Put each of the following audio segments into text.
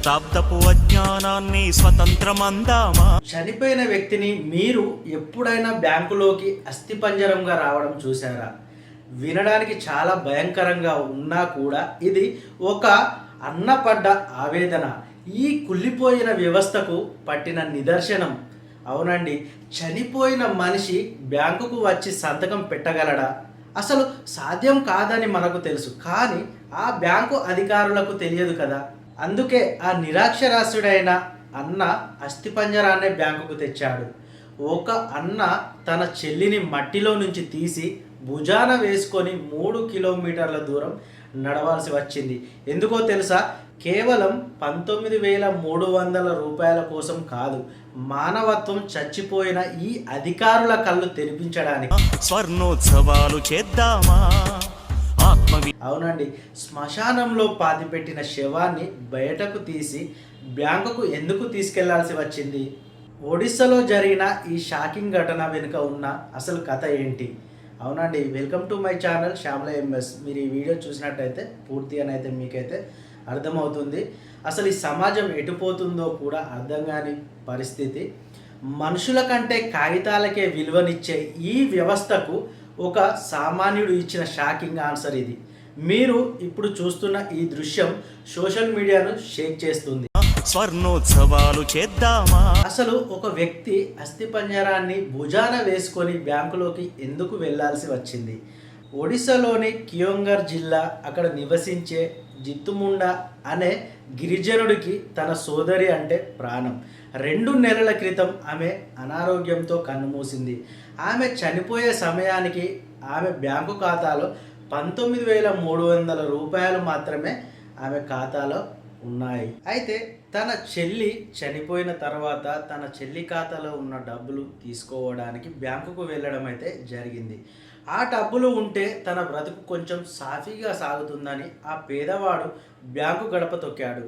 శతాబ్దపు అజ్ఞానాన్ని స్వతంత్రమందామా. చనిపోయిన వ్యక్తిని మీరు ఎప్పుడైనా బ్యాంకులోకి అస్థిపంజరంగా రావడం చూసారా? వినడానికి చాలా భయంకరంగా ఉన్నా కూడా ఇది ఒక అన్నపడ్డ ఆవేదన, ఈ కుళ్ళిపోయిన వ్యవస్థకు పట్టిన నిదర్శనం. అవునండి, చనిపోయిన మనిషి బ్యాంకుకు వచ్చి సంతకం పెట్టగలడా? అసలు సాధ్యం కాదని మనకు తెలుసు, కానీ ఆ బ్యాంకు అధికారులకు తెలియదు కదా. అందుకే ఆ నిరక్షరాస్యుడైన అన్న అస్థిపంజరాన్నే బ్యాంకుకు తెచ్చాడు. ఒక అన్న తన చెల్లిని మట్టిలో నుంచి తీసి భుజాన వేసుకొని 3 కిలోమీటర్ల దూరం నడవాల్సి వచ్చింది. ఎందుకో తెలుసా? కేవలం 19,300 రూపాయల కోసం కాదు, మానవత్వం చచ్చిపోయిన ఈ అధికారుల కళ్ళు తెరిపించడానికి. స్వర్ణోత్సవాలు చేద్దామా. అవునండి, శ్మశానంలో పాతిపెట్టిన శవాన్ని బయటకు తీసి బ్యాంకుకు ఎందుకు తీసుకెళ్లాల్సి వచ్చింది? ఒడిస్సాలో జరిగిన ఈ షాకింగ్ ఘటన వెనుక ఉన్న అసలు కథ ఏంటి? అవునండి, welcome to my channel Shyamala MS. మీరు ఈ వీడియో చూసినట్టయితే పూర్తిగానైతే మీకైతే అర్థమవుతుంది. అసలు ఈ సమాజం ఎటుపోతుందో కూడా అర్థం కాని పరిస్థితి. మనుషుల కంటే కాగితాలకే విలువనిచ్చే ఈ వ్యవస్థకు ఒక సామాన్యుడు ఇచ్చిన షాకింగ్ ఆన్సర్ ఇది. మీరు ఇప్పుడు చూస్తున్న ఈ దృశ్యం సోషల్ మీడియాను షేక్ చేస్తుంది. స్వర్ణోత్సవాలు చేద్దామా. అసలు ఒక వ్యక్తి అస్థిపంజరాన్ని భుజాన వేసుకొని బ్యాంకులోకి ఎందుకు వెళ్లాల్సి వచ్చింది? ఒడిశాలోని కియోంగర్ జిల్లా, అక్కడ నివసించే జిత్తుముండా అనే గిరిజనుడికి తన సోదరి అంటే ప్రాణం. 2 నెలల క్రితం ఆమె అనారోగ్యంతో కన్నుమూసింది. ఆమె చనిపోయే సమయానికి ఆమె బ్యాంకు ఖాతాలో 19,300 రూపాయలు మాత్రమే ఆమె ఖాతాలో ఉన్నాయి. అయితే తన చెల్లి చనిపోయిన తర్వాత తన చెల్లి ఖాతాలో ఉన్న డబ్బులు తీసుకోవడానికి బ్యాంకుకు వెళ్ళడం అయితే జరిగింది. ఆ డబ్బులు ఉంటే తన బ్రతుకు కొంచెం సాఫీగా సాగుతుందని ఆ పేదవాడు బ్యాంకు గడప తొక్కాడు.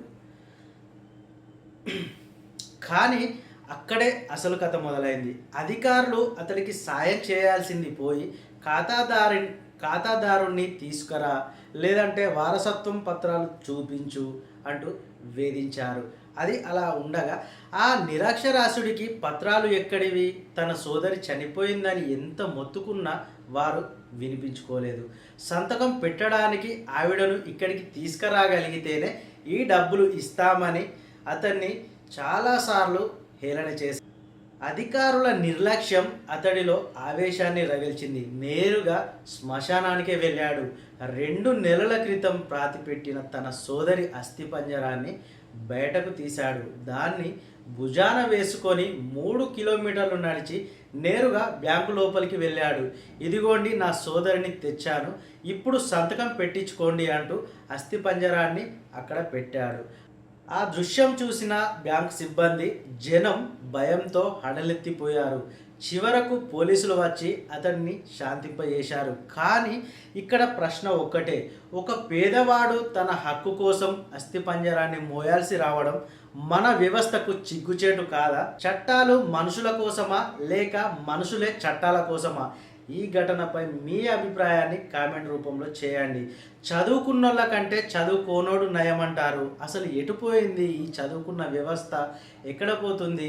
కానీ అక్కడే అసలు కథ మొదలైంది. అధికారులు అతడికి సాయం చేయాల్సింది పోయి ఖాతాదారుణ్ణి తీసుకురా, లేదంటే వారసత్వం పత్రాలు చూపించు అంటూ వేధించారు. అది అలా ఉండగా ఆ నిరక్షరాస్యుడికి పత్రాలు ఎక్కడివి? తన సోదరి చనిపోయిందని ఎంత మొత్తుకున్నా వారు వినిపించుకోలేదు. సంతకం పెట్టడానికి ఆవిడను ఇక్కడికి తీసుకురాగలిగితేనే ఈ డబ్బులు ఇస్తామని అతన్ని చాలాసార్లు హేళన చేశారు. అధికారుల నిర్లక్ష్యం అతడిలో ఆవేశాన్ని రగిల్చింది. నేరుగా శ్మశానానికే వెళ్ళాడు. 2 నెలల క్రితం పాతిపెట్టిన తన సోదరి అస్థిపంజరాన్ని బయటకు తీశాడు. దాన్ని భుజాన వేసుకొని 3 కిలోమీటర్లు నడిచి నేరుగా బ్యాంకు లోపలికి వెళ్ళాడు. ఇదిగోండి, నా సోదరిని తెచ్చాను, ఇప్పుడు సంతకం పెట్టించుకోండి అంటూ అస్థిపంజరాన్ని అక్కడ పెట్టాడు. ఆ దృశ్యం చూసిన బ్యాంక్ సిబ్బంది, జనం భయంతో హడలెత్తిపోయారు. చివరకు పోలీసులు వచ్చి అతన్ని శాంతింపజేశారు. కానీ ఇక్కడ ప్రశ్న ఒక్కటే, ఒక పేదవాడు తన హక్కు కోసం అస్థిపంజరాన్ని మోయాల్సి రావడం మన వ్యవస్థకు చిగ్గుచేటు కాదా? చట్టాలు మనుషుల కోసమా, లేక మనుషులే చట్టాల కోసమా? ఈ ఘటనపై మీ అభిప్రాయాన్ని కామెంట్ రూపంలో చేయండి. చదువుకున్నోళ్ళ కంటే చదువుకోనోడు నయమంటారు. అసలు ఎటుపోయింది ఈ చదువుకున్న వ్యవస్థ? ఎక్కడ పోతుంది?